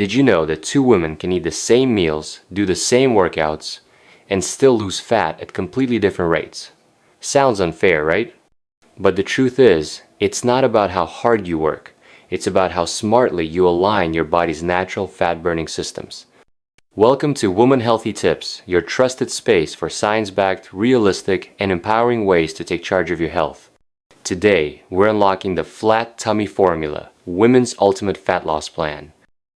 Did you know that two women can eat the same meals, do the same workouts, and still lose fat at completely different rates? Sounds unfair, right? But the truth is, it's not about how hard you work. It's about how smartly you align your body's natural fat-burning systems. Welcome to Woman Healthy Tips, your trusted space for science-backed, realistic, and empowering ways to take charge of your health. Today, we're unlocking the Flat Tummy Formula, Women's Ultimate Fat Loss Plan.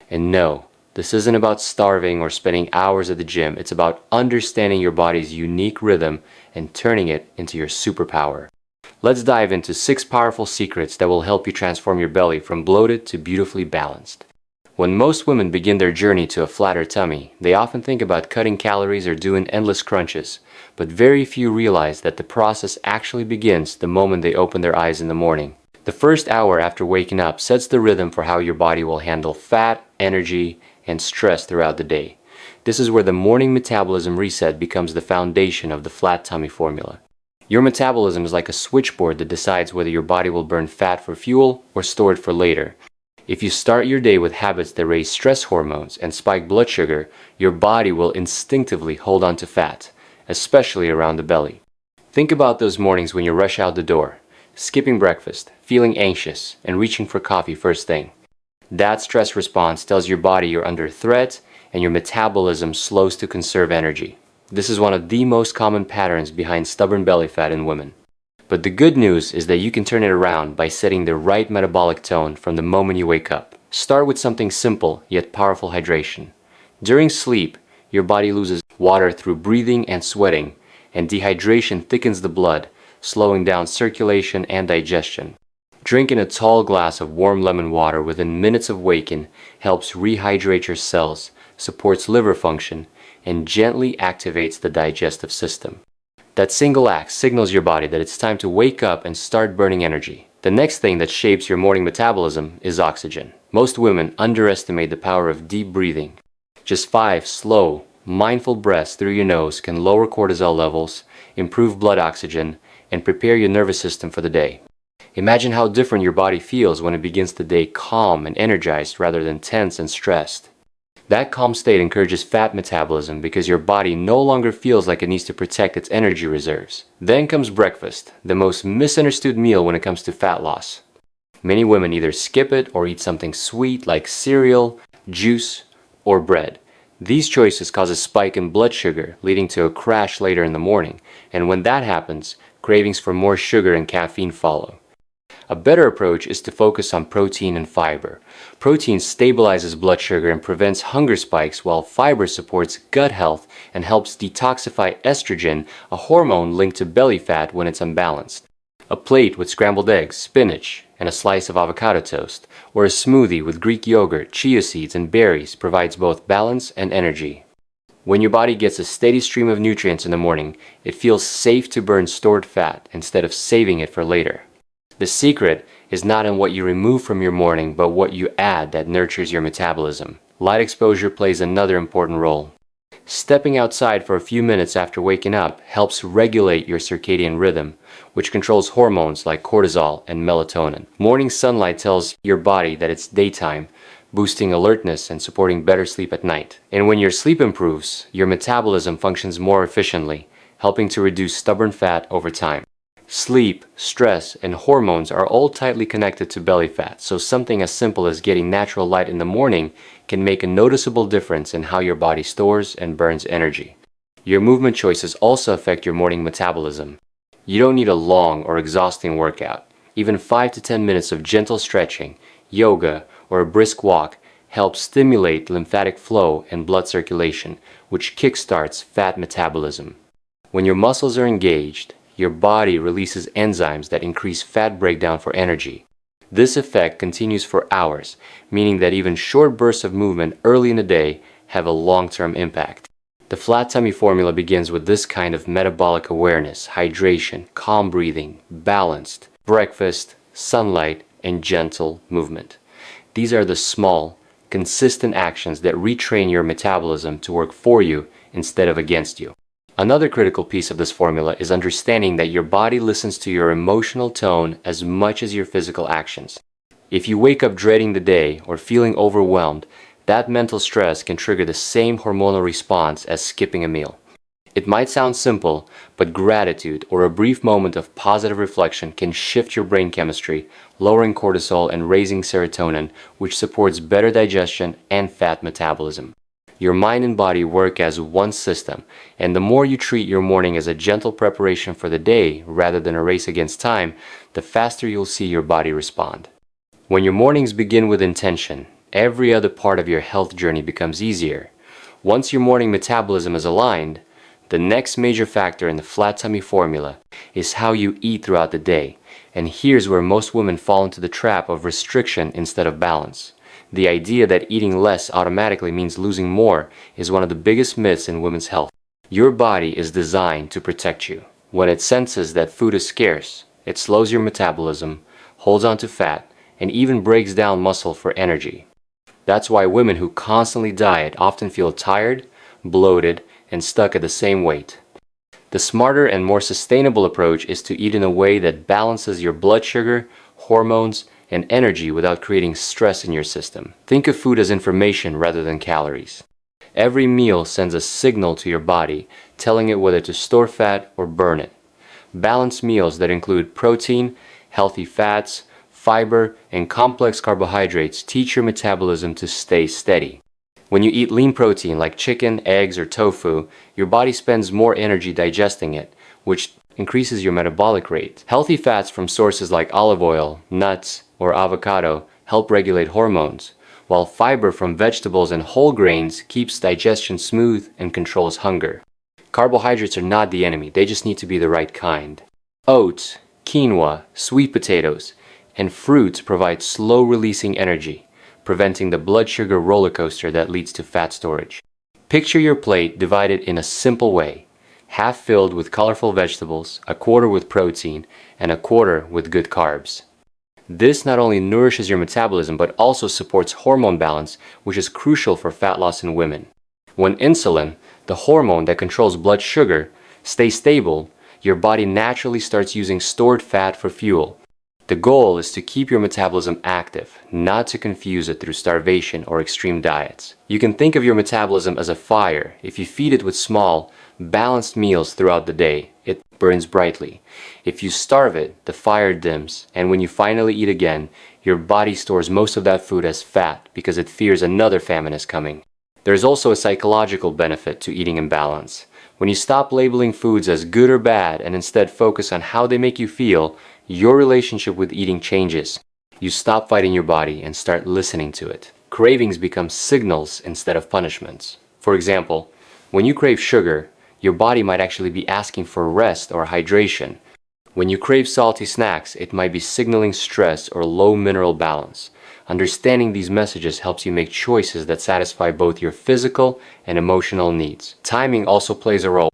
And no, this isn't about starving or spending hours at the gym. It's about understanding your body's unique rhythm and turning it into your superpower. Let's dive into 6 powerful secrets that will help you transform your belly from bloated to beautifully balanced. When most women begin their journey to a flatter tummy, they often think about cutting calories or doing endless crunches, but very few realize that the process actually begins the moment they open their eyes in the morning. The first hour after waking up sets the rhythm for how your body will handle fat, energy, and stress throughout the day. This is where the morning metabolism reset becomes the foundation of the flat tummy formula. Your metabolism is like a switchboard that decides whether your body will burn fat for fuel or store it for later. If you start your day with habits that raise stress hormones and spike blood sugar, your body will instinctively hold on to fat, especially around the belly. Think about those mornings when you rush out the door, skipping breakfast, feeling anxious, and reaching for coffee first thing. That stress response tells your body you're under threat and your metabolism slows to conserve energy. This is one of the most common patterns behind stubborn belly fat in women. But the good news is that you can turn it around by setting the right metabolic tone from the moment you wake up. Start with something simple yet powerful: hydration. During sleep, your body loses water through breathing and sweating, and dehydration thickens the blood, slowing down circulation and digestion. Drinking a tall glass of warm lemon water within minutes of waking helps rehydrate your cells, supports liver function, and gently activates the digestive system. That single act signals your body that it's time to wake up and start burning energy. The next thing that shapes your morning metabolism is oxygen. Most women underestimate the power of deep breathing. Just 5 slow, mindful breaths through your nose can lower cortisol levels, improve blood oxygen, and prepare your nervous system for the day. Imagine how different your body feels when it begins the day calm and energized rather than tense and stressed. That calm state encourages fat metabolism because your body no longer feels like it needs to protect its energy reserves. Then comes breakfast, the most misunderstood meal when it comes to fat loss. Many women either skip it or eat something sweet like cereal, juice, or bread. These choices cause a spike in blood sugar, leading to a crash later in the morning, and when that happens, cravings for more sugar and caffeine follow. A better approach is to focus on protein and fiber. Protein stabilizes blood sugar and prevents hunger spikes, while fiber supports gut health and helps detoxify estrogen, a hormone linked to belly fat when it's unbalanced. A plate with scrambled eggs, spinach, and a slice of avocado toast, or a smoothie with Greek yogurt, chia seeds, and berries provides both balance and energy. When your body gets a steady stream of nutrients in the morning, it feels safe to burn stored fat instead of saving it for later. The secret is not in what you remove from your morning, but what you add that nurtures your metabolism. Light exposure plays another important role. Stepping outside for a few minutes after waking up helps regulate your circadian rhythm, which controls hormones like cortisol and melatonin. Morning sunlight tells your body that it's daytime, boosting alertness and supporting better sleep at night. And when your sleep improves, your metabolism functions more efficiently, helping to reduce stubborn fat over time. Sleep, stress, and hormones are all tightly connected to belly fat, so something as simple as getting natural light in the morning can make a noticeable difference in how your body stores and burns energy. Your movement choices also affect your morning metabolism. You don't need a long or exhausting workout. Even 5 to 10 minutes of gentle stretching, yoga, or a brisk walk helps stimulate lymphatic flow and blood circulation, which kickstarts fat metabolism. When your muscles are engaged, your body releases enzymes that increase fat breakdown for energy. This effect continues for hours, meaning that even short bursts of movement early in the day have a long-term impact. The flat tummy formula begins with this kind of metabolic awareness: hydration, calm breathing, balanced breakfast, sunlight, and gentle movement. These are the small, consistent actions that retrain your metabolism to work for you instead of against you. Another critical piece of this formula is understanding that your body listens to your emotional tone as much as your physical actions. If you wake up dreading the day or feeling overwhelmed, That mental stress can trigger the same hormonal response as skipping a meal. It might sound simple, but gratitude or a brief moment of positive reflection can shift your brain chemistry, lowering cortisol and raising serotonin, which supports better digestion and fat metabolism. Your mind and body work as one system, and the more you treat your morning as a gentle preparation for the day rather than a race against time, the faster you'll see your body respond. When your mornings begin with intention, every other part of your health journey becomes easier. Once your morning metabolism is aligned, the next major factor in the flat tummy formula is how you eat throughout the day, and here's where most women fall into the trap of restriction instead of balance. The idea that eating less automatically means losing more is one of the biggest myths in women's health. Your body is designed to protect you. When it senses that food is scarce, it slows your metabolism, holds on to fat, and even breaks down muscle for energy. That's why women who constantly diet often feel tired, bloated, and stuck at the same weight. The smarter and more sustainable approach is to eat in a way that balances your blood sugar, hormones, and energy without creating stress in your system. Think of food as information rather than calories. Every meal sends a signal to your body, telling it whether to store fat or burn it. Balanced meals that include protein, healthy fats, fiber, and complex carbohydrates teach your metabolism to stay steady. When you eat lean protein like chicken, eggs, or tofu, your body spends more energy digesting it, which increases your metabolic rate. Healthy fats from sources like olive oil, nuts, or avocado help regulate hormones, while fiber from vegetables and whole grains keeps digestion smooth and controls hunger. Carbohydrates are not the enemy, they just need to be the right kind. Oats, quinoa, sweet potatoes, and fruits provide slow-releasing energy, preventing the blood sugar roller coaster that leads to fat storage. Picture your plate divided in a simple way, half filled with colorful vegetables, a quarter with protein, and a quarter with good carbs. This not only nourishes your metabolism but also supports hormone balance, which is crucial for fat loss in women. When insulin, the hormone that controls blood sugar, stays stable, your body naturally starts using stored fat for fuel. The goal is to keep your metabolism active, not to confuse it through starvation or extreme diets. You can think of your metabolism as a fire. If you feed it with small, balanced meals throughout the day, it burns brightly. If you starve it, the fire dims, and when you finally eat again, your body stores most of that food as fat because it fears another famine is coming. There is also a psychological benefit to eating in balance. When you stop labeling foods as good or bad and instead focus on how they make you feel, your relationship with eating changes. You stop fighting your body and start listening to it. Cravings become signals instead of punishments. For example, when you crave sugar, your body might actually be asking for rest or hydration. When you crave salty snacks, it might be signaling stress or low mineral balance. Understanding these messages helps you make choices that satisfy both your physical and emotional needs. Timing also plays a role.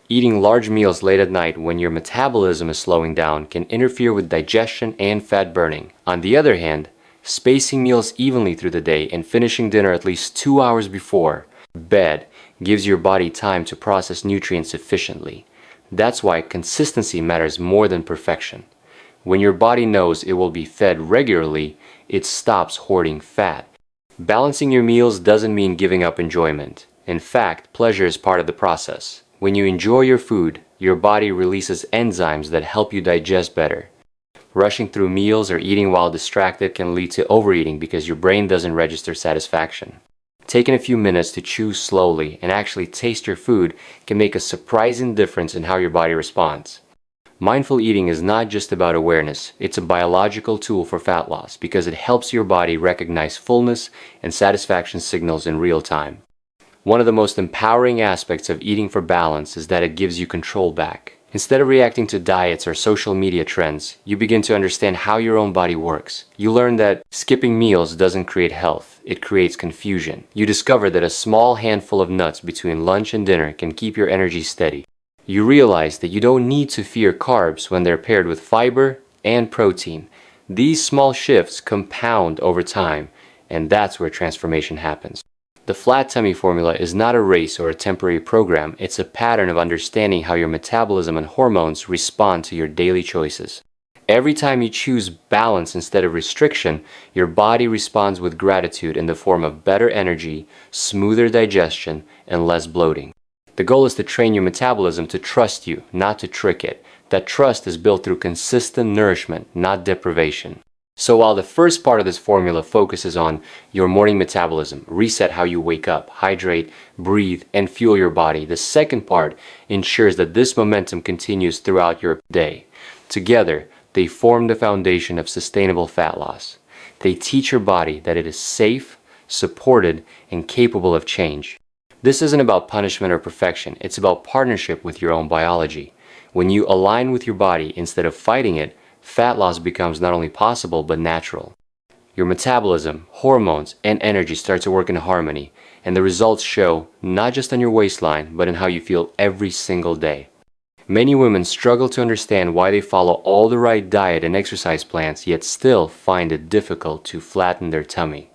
Eating large meals late at night when your metabolism is slowing down can interfere with digestion and fat burning. On the other hand, spacing meals evenly through the day and finishing dinner at least 2 hours before bed gives your body time to process nutrients efficiently. That's why consistency matters more than perfection. When your body knows it will be fed regularly, it stops hoarding fat. Balancing your meals doesn't mean giving up enjoyment. In fact, pleasure is part of the process. When you enjoy your food, your body releases enzymes that help you digest better. Rushing through meals or eating while distracted can lead to overeating because your brain doesn't register satisfaction. Taking a few minutes to chew slowly and actually taste your food can make a surprising difference in how your body responds. Mindful eating is not just about awareness, it's a biological tool for fat loss because it helps your body recognize fullness and satisfaction signals in real time. One of the most empowering aspects of eating for balance is that it gives you control back. Instead of reacting to diets or social media trends, you begin to understand how your own body works. You learn that skipping meals doesn't create health, it creates confusion. You discover that a small handful of nuts between lunch and dinner can keep your energy steady. You realize that you don't need to fear carbs when they're paired with fiber and protein. These small shifts compound over time, and that's where transformation happens. The flat tummy formula is not a race or a temporary program, it's a pattern of understanding how your metabolism and hormones respond to your daily choices. Every time you choose balance instead of restriction, your body responds with gratitude in the form of better energy, smoother digestion, and less bloating. The goal is to train your metabolism to trust you, not to trick it. That trust is built through consistent nourishment, not deprivation. So while the first part of this formula focuses on your morning metabolism, reset how you wake up, hydrate, breathe, and fuel your body, the second part ensures that this momentum continues throughout your day. Together, they form the foundation of sustainable fat loss. They teach your body that it is safe, supported, and capable of change. This isn't about punishment or perfection, it's about partnership with your own biology. When you align with your body instead of fighting it, fat loss becomes not only possible but natural. Your metabolism, hormones, and energy start to work in harmony, and the results show not just on your waistline but in how you feel every single day. Many women struggle to understand why they follow all the right diet and exercise plans yet still find it difficult to flatten their tummy.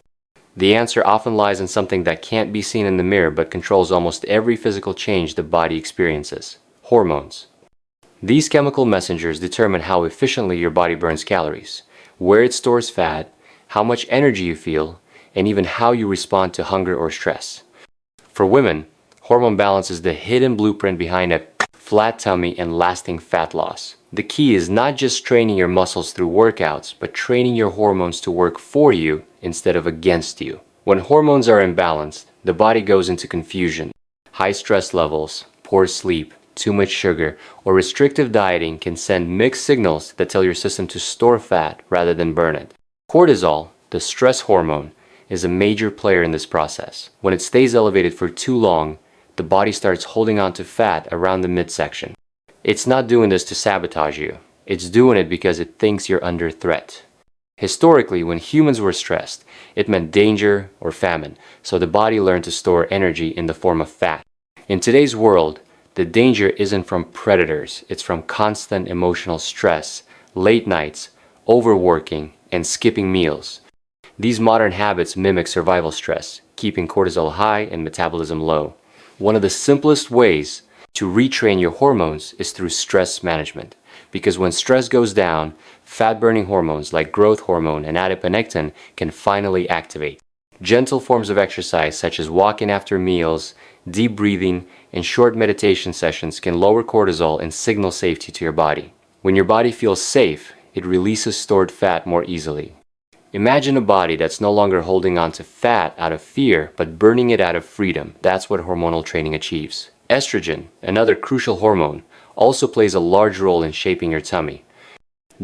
The answer often lies in something that can't be seen in the mirror but controls almost every physical change the body experiences: hormones. These chemical messengers determine how efficiently your body burns calories, where it stores fat, how much energy you feel, and even how you respond to hunger or stress. For women, hormone balance is the hidden blueprint behind a flat tummy and lasting fat loss. The key is not just training your muscles through workouts, but training your hormones to work for you instead of against you. When hormones are imbalanced, the body goes into confusion. High stress levels, poor sleep, too much sugar, or restrictive dieting can send mixed signals that tell your system to store fat rather than burn it. Cortisol, the stress hormone, is a major player in this process. When it stays elevated for too long, the body starts holding on to fat around the midsection. It's not doing this to sabotage you. It's doing it because it thinks you're under threat. Historically, when humans were stressed, it meant danger or famine, so the body learned to store energy in the form of fat. In today's world, the danger isn't from predators, it's from constant emotional stress, late nights, overworking, and skipping meals. These modern habits mimic survival stress, keeping cortisol high and metabolism low. One of the simplest ways to retrain your hormones is through stress management, because when stress goes down, fat-burning hormones like growth hormone and adiponectin can finally activate. Gentle forms of exercise such as walking after meals, deep breathing, and short meditation sessions can lower cortisol and signal safety to your body. When your body feels safe, it releases stored fat more easily. Imagine a body that's no longer holding on to fat out of fear, but burning it out of freedom. That's what hormonal training achieves. Estrogen, another crucial hormone, also plays a large role in shaping your tummy.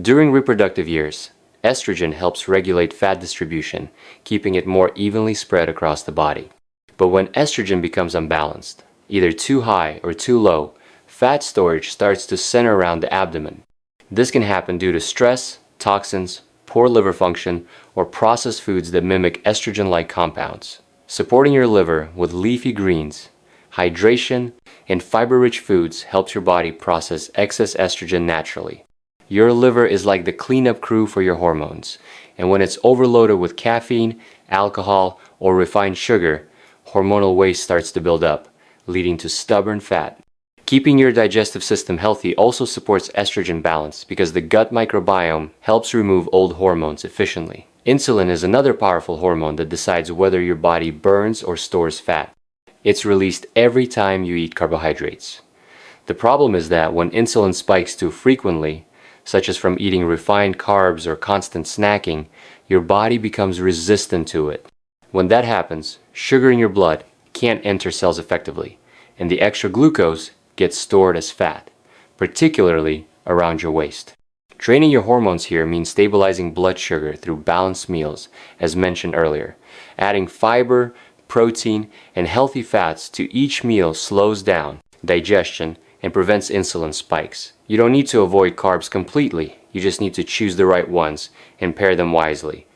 During reproductive years, estrogen helps regulate fat distribution, keeping it more evenly spread across the body. But when estrogen becomes unbalanced, either too high or too low, fat storage starts to center around the abdomen. This can happen due to stress, toxins, poor liver function, or processed foods that mimic estrogen-like compounds. Supporting your liver with leafy greens, hydration, and fiber-rich foods helps your body process excess estrogen naturally. Your liver is like the cleanup crew for your hormones, and when it's overloaded with caffeine, alcohol, or refined sugar, hormonal waste starts to build up, leading to stubborn fat. Keeping your digestive system healthy also supports estrogen balance because the gut microbiome helps remove old hormones efficiently. Insulin is another powerful hormone that decides whether your body burns or stores fat. It's released every time you eat carbohydrates. The problem is that when insulin spikes too frequently, such as from eating refined carbs or constant snacking, your body becomes resistant to it. When that happens, sugar in your blood can't enter cells effectively, and the extra glucose gets stored as fat, particularly around your waist. Training your hormones here means stabilizing blood sugar through balanced meals, as mentioned earlier. Adding fiber, protein, and healthy fats to each meal slows down digestion and prevents insulin spikes. You don't need to avoid carbs completely, you just need to choose the right ones and pair them wisely.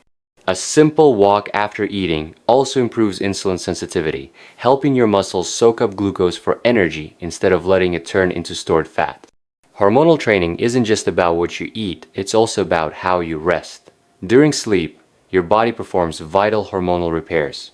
A simple walk after eating also improves insulin sensitivity, helping your muscles soak up glucose for energy instead of letting it turn into stored fat. Hormonal training isn't just about what you eat, it's also about how you rest. During sleep, your body performs vital hormonal repairs.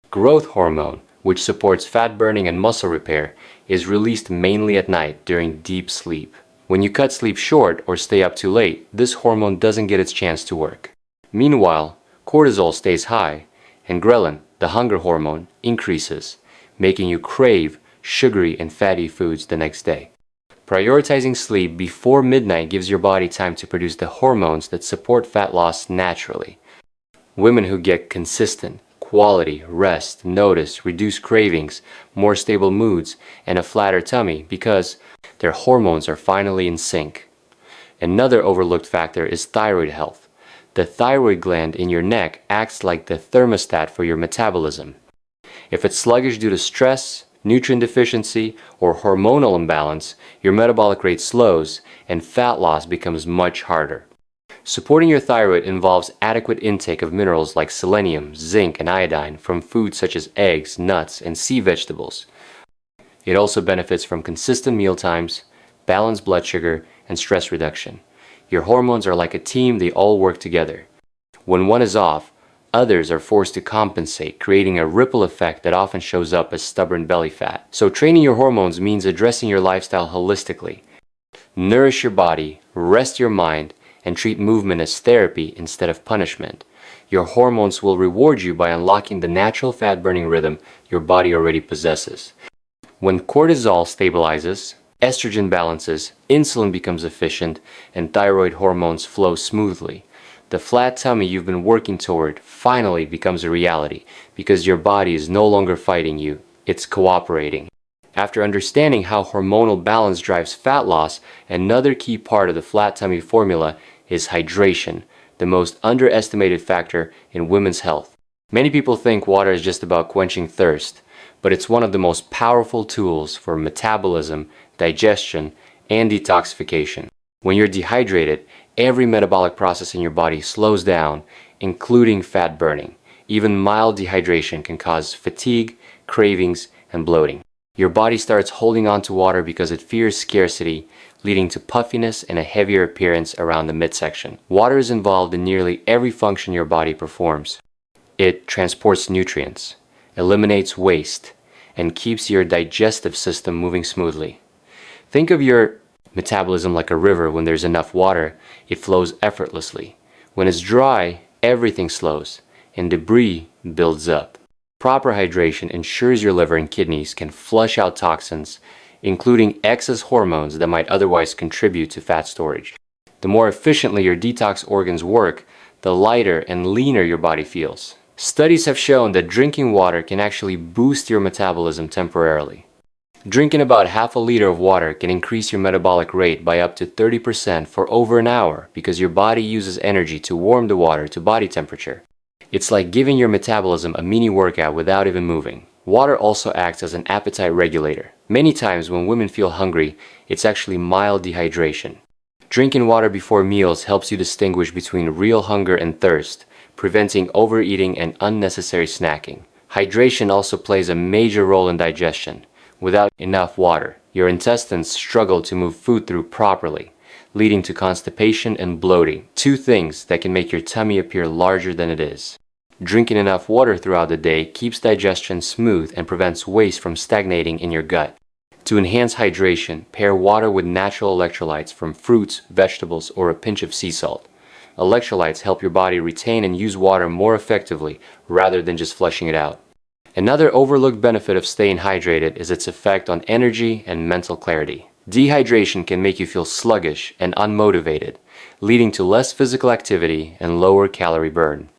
Growth hormone, which supports fat burning and muscle repair, is released mainly at night during deep sleep. When you cut sleep short or stay up too late, this hormone doesn't get its chance to work. Meanwhile, cortisol stays high, and ghrelin, the hunger hormone, increases, making you crave sugary and fatty foods the next day. Prioritizing sleep before midnight gives your body time to produce the hormones that support fat loss naturally. Women who get consistent, quality rest notice reduced cravings, more stable moods, and a flatter tummy because their hormones are finally in sync. Another overlooked factor is thyroid health. The thyroid gland in your neck acts like the thermostat for your metabolism. If it's sluggish due to stress, nutrient deficiency, or hormonal imbalance, your metabolic rate slows and fat loss becomes much harder. Supporting your thyroid involves adequate intake of minerals like selenium, zinc, and iodine from foods such as eggs, nuts, and sea vegetables. It also benefits from consistent meal times, balanced blood sugar, and stress reduction. Your hormones are like a team, they all work together. When one is off, others are forced to compensate, creating a ripple effect that often shows up as stubborn belly fat. So training your hormones means addressing your lifestyle holistically. Nourish your body, rest your mind, and treat movement as therapy instead of punishment. Your hormones will reward you by unlocking the natural fat-burning rhythm your body already possesses. When cortisol stabilizes, estrogen balances, insulin becomes efficient, and thyroid hormones flow smoothly, the flat tummy you've been working toward finally becomes a reality because your body is no longer fighting you, it's cooperating. After understanding how hormonal balance drives fat loss, another key part of the flat tummy formula is hydration, the most underestimated factor in women's health. Many people think water is just about quenching thirst, but it's one of the most powerful tools for metabolism, digestion, and detoxification. When you're dehydrated, every metabolic process in your body slows down, including fat burning. Even mild dehydration can cause fatigue, cravings, and bloating. Your body starts holding on to water because it fears scarcity, leading to puffiness and a heavier appearance around the midsection. Water is involved in nearly every function your body performs. It transports nutrients, eliminates waste, and keeps your digestive system moving smoothly. Think of your metabolism like a river. When there's enough water, it flows effortlessly. When it's dry, everything slows, and debris builds up. Proper hydration ensures your liver and kidneys can flush out toxins, including excess hormones that might otherwise contribute to fat storage. The more efficiently your detox organs work, the lighter and leaner your body feels. Studies have shown that drinking water can actually boost your metabolism temporarily. Drinking about half a liter of water can increase your metabolic rate by up to 30% for over an hour because your body uses energy to warm the water to body temperature. It's like giving your metabolism a mini workout without even moving. Water also acts as an appetite regulator. Many times when women feel hungry, it's actually mild dehydration. Drinking water before meals helps you distinguish between real hunger and thirst, preventing overeating and unnecessary snacking. Hydration also plays a major role in digestion. Without enough water, your intestines struggle to move food through properly, leading to constipation and bloating, two things that can make your tummy appear larger than it is. Drinking enough water throughout the day keeps digestion smooth and prevents waste from stagnating in your gut. To enhance hydration, pair water with natural electrolytes from fruits, vegetables, or a pinch of sea salt. Electrolytes help your body retain and use water more effectively rather than just flushing it out. Another overlooked benefit of staying hydrated is its effect on energy and mental clarity. Dehydration can make you feel sluggish and unmotivated, leading to less physical activity and lower calorie burn.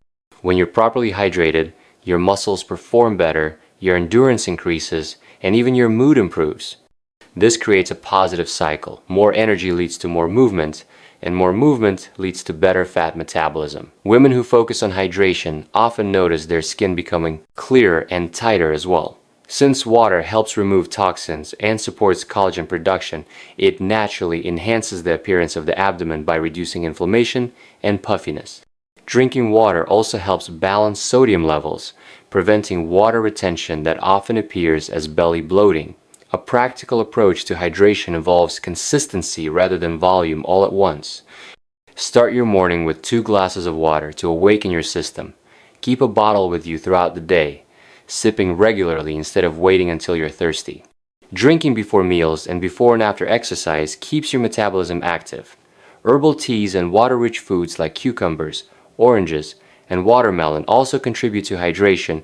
When you're properly hydrated, your muscles perform better, your endurance increases, and even your mood improves. This creates a positive cycle. More energy leads to more movement, and more movement leads to better fat metabolism. Women who focus on hydration often notice their skin becoming clearer and tighter as well. Since water helps remove toxins and supports collagen production, it naturally enhances the appearance of the abdomen by reducing inflammation and puffiness. Drinking water also helps balance sodium levels, preventing water retention that often appears as belly bloating. A practical approach to hydration involves consistency rather than volume all at once. Start your morning with 2 glasses of water to awaken your system. Keep a bottle with you throughout the day, sipping regularly instead of waiting until you're thirsty. Drinking before meals and before and after exercise keeps your metabolism active. Herbal teas and water-rich foods like cucumbers, oranges, and watermelon also contribute to hydration.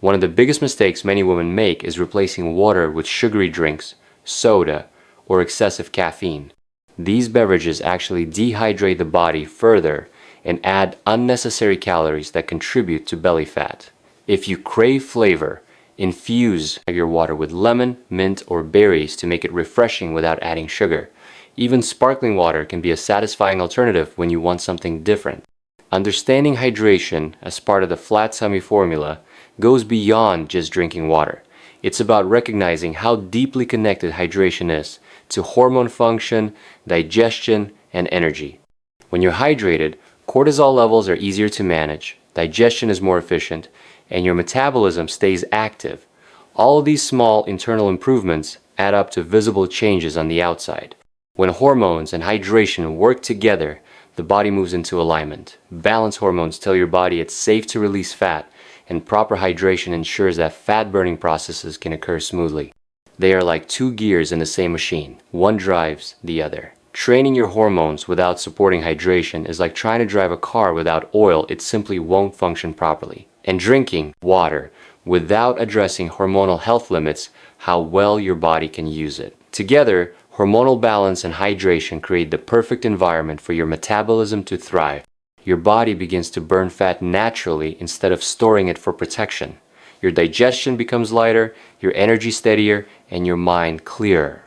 One of the biggest mistakes many women make is replacing water with sugary drinks, soda, or excessive caffeine. These beverages actually dehydrate the body further and add unnecessary calories that contribute to belly fat. If you crave flavor, infuse your water with lemon, mint, or berries to make it refreshing without adding sugar. Even sparkling water can be a satisfying alternative when you want something different. Understanding hydration as part of the flat tummy formula goes beyond just drinking water. It's about recognizing how deeply connected hydration is to hormone function, digestion, and energy. When you're hydrated, cortisol levels are easier to manage, digestion is more efficient, and your metabolism stays active. All of these small internal improvements add up to visible changes on the outside. When hormones and hydration work together, the body moves into alignment. Balance hormones tell your body it's safe to release fat, and proper hydration ensures that fat-burning processes can occur smoothly. They are like two gears in the same machine. One drives the other. Training your hormones without supporting hydration is like trying to drive a car without oil. It simply won't function properly. And drinking water without addressing hormonal health limits how well your body can use it. Together, hormonal balance and hydration create the perfect environment for your metabolism to thrive. Your body begins to burn fat naturally instead of storing it for protection. Your digestion becomes lighter, your energy steadier, and your mind clearer.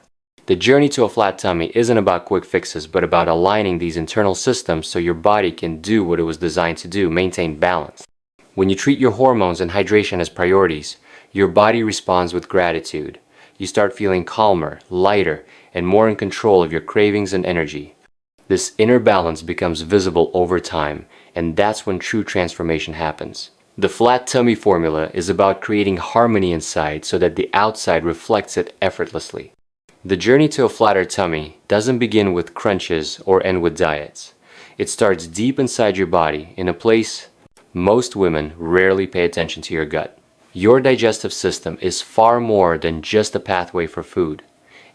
The journey to a flat tummy isn't about quick fixes, but about aligning these internal systems so your body can do what it was designed to do, maintain balance. When you treat your hormones and hydration as priorities, your body responds with gratitude. You start feeling calmer, lighter, and more in control of your cravings and energy. This inner balance becomes visible over time, and that's when true transformation happens. The flat tummy formula is about creating harmony inside so that the outside reflects it effortlessly. The journey to a flatter tummy doesn't begin with crunches or end with diets. It starts deep inside your body, in a place most women rarely pay attention to: your gut. Your digestive system is far more than just a pathway for food.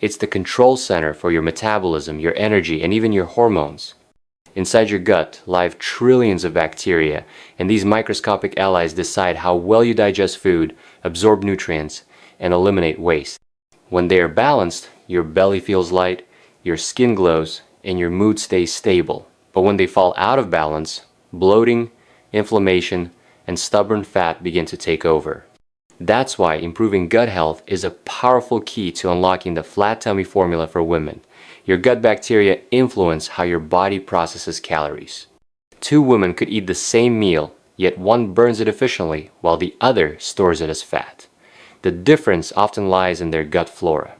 It's the control center for your metabolism, your energy, and even your hormones. Inside your gut live trillions of bacteria, and these microscopic allies decide how well you digest food, absorb nutrients, and eliminate waste. When they are balanced, your belly feels light, your skin glows, and your mood stays stable. But when they fall out of balance, bloating, inflammation, and stubborn fat begin to take over. That's why improving gut health is a powerful key to unlocking the flat tummy formula for women. Your gut bacteria influence how your body processes calories. Two women could eat the same meal, yet one burns it efficiently while the other stores it as fat. The difference often lies in their gut flora.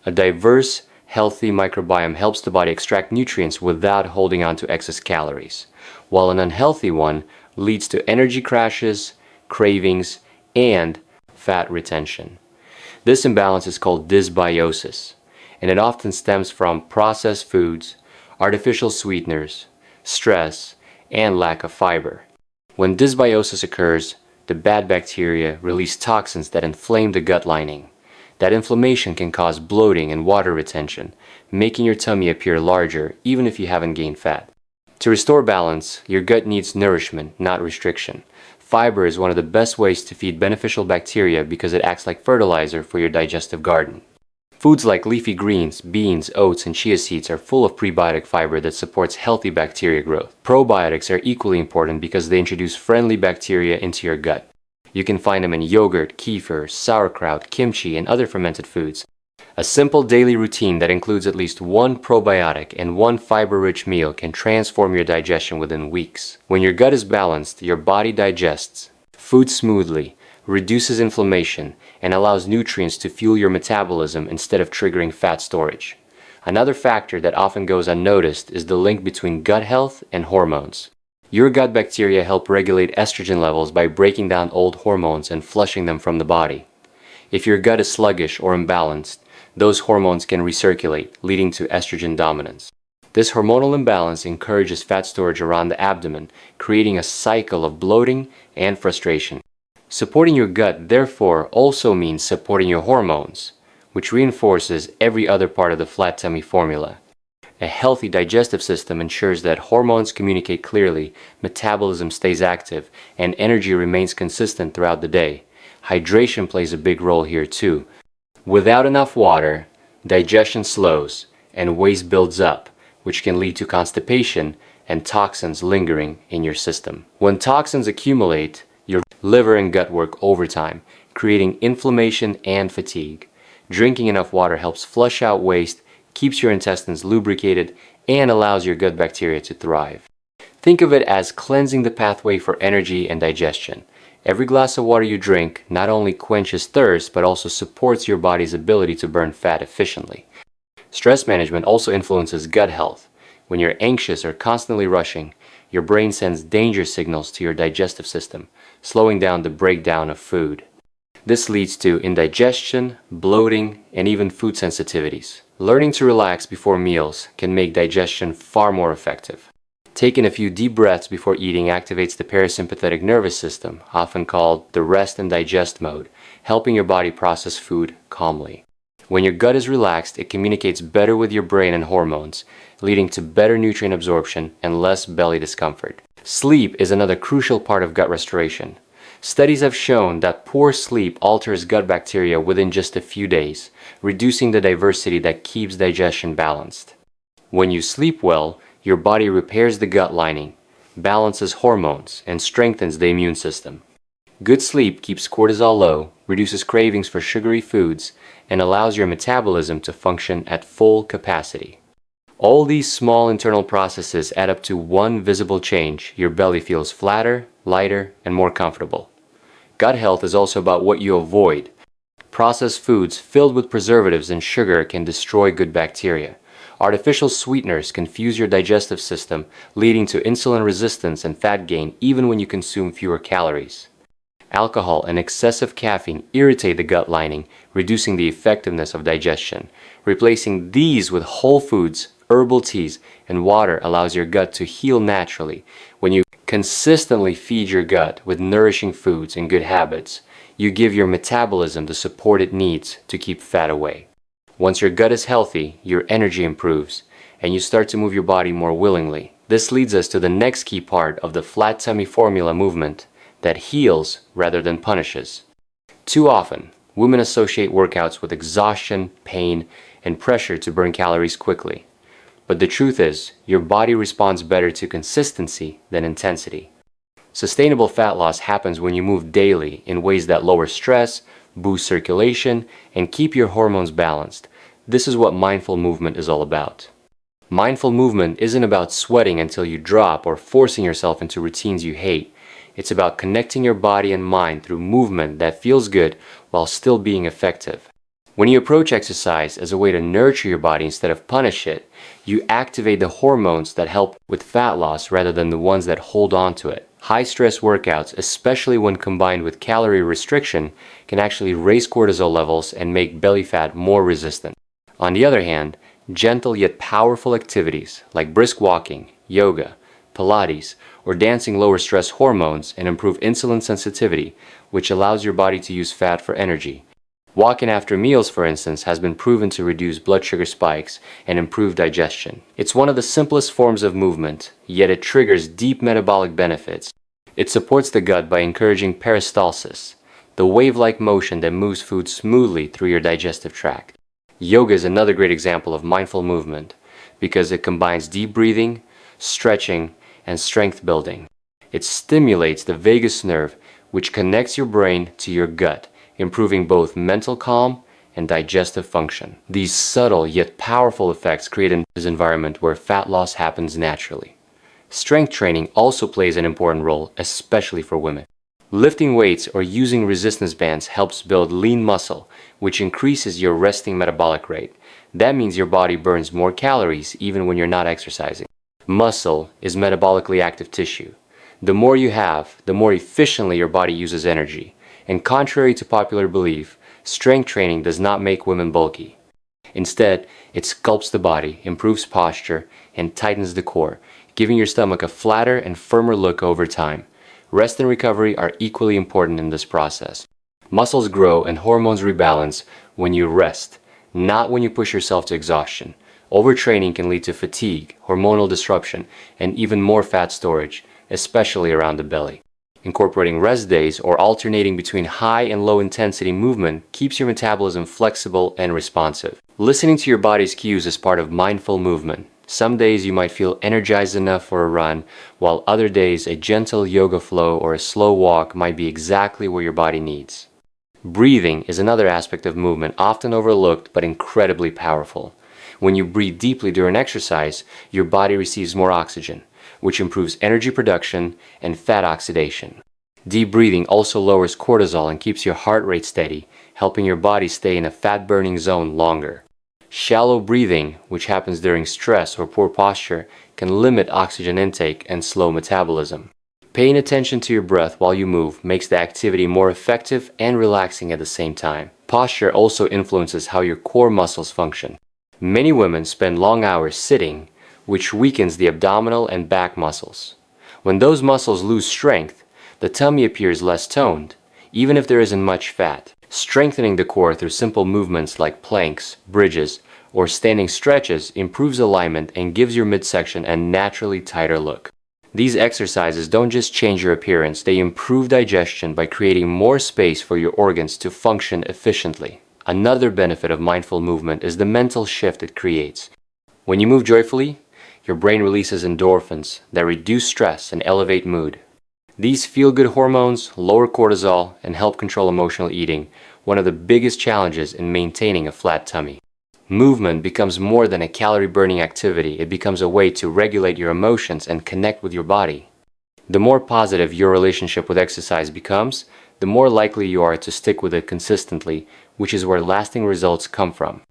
A diverse, healthy microbiome helps the body extract nutrients without holding on to excess calories, while an unhealthy one leads to energy crashes, cravings, and fat retention. This imbalance is called dysbiosis, and it often stems from processed foods, artificial sweeteners, stress, and lack of fiber. When dysbiosis occurs, the bad bacteria release toxins that inflame the gut lining. That inflammation can cause bloating and water retention, making your tummy appear larger even if you haven't gained fat. To restore balance, your gut needs nourishment, not restriction. Fiber is one of the best ways to feed beneficial bacteria because it acts like fertilizer for your digestive garden. Foods like leafy greens, beans, oats, and chia seeds are full of prebiotic fiber that supports healthy bacteria growth. Probiotics are equally important because they introduce friendly bacteria into your gut. You can find them in yogurt, kefir, sauerkraut, kimchi, and other fermented foods. A simple daily routine that includes at least one probiotic and one fiber-rich meal can transform your digestion within weeks. When your gut is balanced, your body digests food smoothly, reduces inflammation, and allows nutrients to fuel your metabolism instead of triggering fat storage. Another factor that often goes unnoticed is the link between gut health and hormones. Your gut bacteria help regulate estrogen levels by breaking down old hormones and flushing them from the body. If your gut is sluggish or imbalanced, those hormones can recirculate, leading to estrogen dominance. This hormonal imbalance encourages fat storage around the abdomen, creating a cycle of bloating and frustration. Supporting your gut, therefore, also means supporting your hormones. which reinforces every other part of the flat tummy formula. A healthy digestive system ensures that hormones communicate clearly, metabolism stays active, and energy remains consistent throughout the day. Hydration plays a big role here too. Without enough water, digestion slows and waste builds up, which can lead to constipation and toxins lingering in your system. When toxins accumulate, your liver and gut work overtime, creating inflammation and fatigue. Drinking enough water helps flush out waste, keeps your intestines lubricated, and allows your gut bacteria to thrive. Think of it as cleansing the pathway for energy and digestion. Every glass of water you drink not only quenches thirst, but also supports your body's ability to burn fat efficiently. Stress management also influences gut health. When you're anxious or constantly rushing, your brain sends danger signals to your digestive system, slowing down the breakdown of food. This leads to indigestion, bloating, and even food sensitivities. Learning to relax before meals can make digestion far more effective. Taking a few deep breaths before eating activates the parasympathetic nervous system, often called the rest and digest mode, helping your body process food calmly. When your gut is relaxed, it communicates better with your brain and hormones, leading to better nutrient absorption and less belly discomfort. Sleep is another crucial part of gut restoration. Studies have shown that poor sleep alters gut bacteria within just a few days, reducing the diversity that keeps digestion balanced. When you sleep well, your body repairs the gut lining, balances hormones, and strengthens the immune system. Good sleep keeps cortisol low, reduces cravings for sugary foods, and allows your metabolism to function at full capacity. All these small internal processes add up to one visible change. Your belly feels flatter, lighter, and more comfortable. Gut health is also about what you avoid. Processed foods filled with preservatives and sugar can destroy good bacteria. Artificial sweeteners confuse your digestive system, leading to insulin resistance and fat gain even when you consume fewer calories. Alcohol and excessive caffeine irritate the gut lining, reducing the effectiveness of digestion. Replacing these with whole foods, herbal teas, and water allows your gut to heal naturally. When you consistently feed your gut with nourishing foods and good habits, you give your metabolism the support it needs to keep fat away. Once your gut is healthy, your energy improves, and you start to move your body more willingly. This leads us to the next key part of the flat tummy formula movement that heals rather than punishes. Too often, women associate workouts with exhaustion, pain, and pressure to burn calories quickly. But the truth is, your body responds better to consistency than intensity. Sustainable fat loss happens when you move daily in ways that lower stress, boost circulation, and keep your hormones balanced. This is what mindful movement is all about. Mindful movement isn't about sweating until you drop or forcing yourself into routines you hate. It's about connecting your body and mind through movement that feels good while still being effective. When you approach exercise as a way to nurture your body instead of punish it, you activate the hormones that help with fat loss rather than the ones that hold on to it. High-stress workouts, especially when combined with calorie restriction, can actually raise cortisol levels and make belly fat more resistant. On the other hand, gentle yet powerful activities like brisk walking, yoga, Pilates, or dancing lower stress hormones and improve insulin sensitivity, which allows your body to use fat for energy. Walking after meals, for instance, has been proven to reduce blood sugar spikes and improve digestion. It's one of the simplest forms of movement, yet it triggers deep metabolic benefits. It supports the gut by encouraging peristalsis, the wave-like motion that moves food smoothly through your digestive tract. Yoga is another great example of mindful movement because it combines deep breathing, stretching, and strength building. It stimulates the vagus nerve, which connects your brain to your gut, improving both mental calm and digestive function. These subtle yet powerful effects create an environment where fat loss happens naturally. Strength training also plays an important role, especially for women. Lifting weights or using resistance bands helps build lean muscle, which increases your resting metabolic rate. That means your body burns more calories even when you're not exercising. Muscle is metabolically active tissue. The more you have, the more efficiently your body uses energy. And contrary to popular belief, strength training does not make women bulky. Instead, it sculpts the body, improves posture, and tightens the core, giving your stomach a flatter and firmer look over time. Rest and recovery are equally important in this process. Muscles grow and hormones rebalance when you rest, not when you push yourself to exhaustion. Overtraining can lead to fatigue, hormonal disruption, and even more fat storage, especially around the belly. Incorporating rest days or alternating between high and low intensity movement keeps your metabolism flexible and responsive. Listening to your body's cues is part of mindful movement. Some days you might feel energized enough for a run, while other days a gentle yoga flow or a slow walk might be exactly what your body needs. Breathing is another aspect of movement often overlooked but incredibly powerful. When you breathe deeply during exercise, your body receives more oxygen, which improves energy production and fat oxidation. Deep breathing also lowers cortisol and keeps your heart rate steady, helping your body stay in a fat-burning zone longer. Shallow breathing, which happens during stress or poor posture, can limit oxygen intake and slow metabolism. Paying attention to your breath while you move makes the activity more effective and relaxing at the same time. Posture also influences how your core muscles function. Many women spend long hours sitting, which weakens the abdominal and back muscles. When those muscles lose strength, the tummy appears less toned, even if there isn't much fat. Strengthening the core through simple movements like planks, bridges, or standing stretches improves alignment and gives your midsection a naturally tighter look. These exercises don't just change your appearance, they improve digestion by creating more space for your organs to function efficiently. Another benefit of mindful movement is the mental shift it creates. When you move joyfully, your brain releases endorphins that reduce stress and elevate mood. These feel-good hormones lower cortisol and help control emotional eating, one of the biggest challenges in maintaining a flat tummy. Movement becomes more than a calorie-burning activity. It becomes a way to regulate your emotions and connect with your body. The more positive your relationship with exercise becomes, the more likely you are to stick with it consistently, which is where lasting results come from.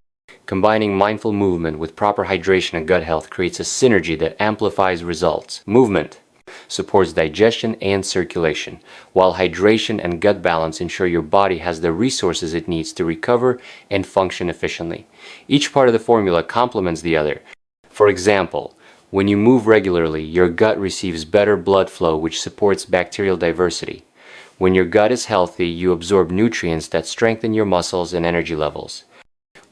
Combining mindful movement with proper hydration and gut health creates a synergy that amplifies results. Movement supports digestion and circulation, while hydration and gut balance ensure your body has the resources it needs to recover and function efficiently. Each part of the formula complements the other. For example, when you move regularly, your gut receives better blood flow, which supports bacterial diversity. When your gut is healthy, you absorb nutrients that strengthen your muscles and energy levels.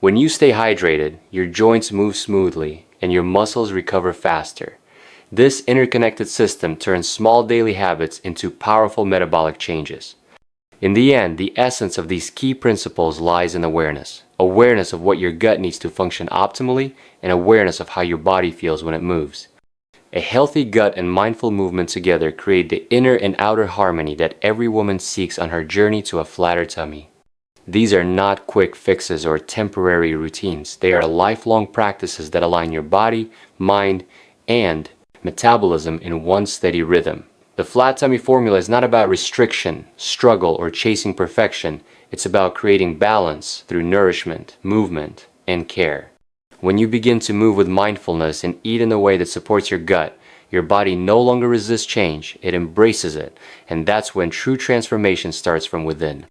When you stay hydrated, your joints move smoothly and your muscles recover faster. This interconnected system turns small daily habits into powerful metabolic changes. In the end, the essence of these key principles lies in awareness. Awareness of what your gut needs to function optimally and awareness of how your body feels when it moves. A healthy gut and mindful movement together create the inner and outer harmony that every woman seeks on her journey to a flatter tummy. These are not quick fixes or temporary routines. They are lifelong practices that align your body, mind, and metabolism in one steady rhythm. The flat tummy formula is not about restriction, struggle, or chasing perfection. It's about creating balance through nourishment, movement, and care. When you begin to move with mindfulness and eat in a way that supports your gut, your body no longer resists change, it embraces it, and that's when true transformation starts from within.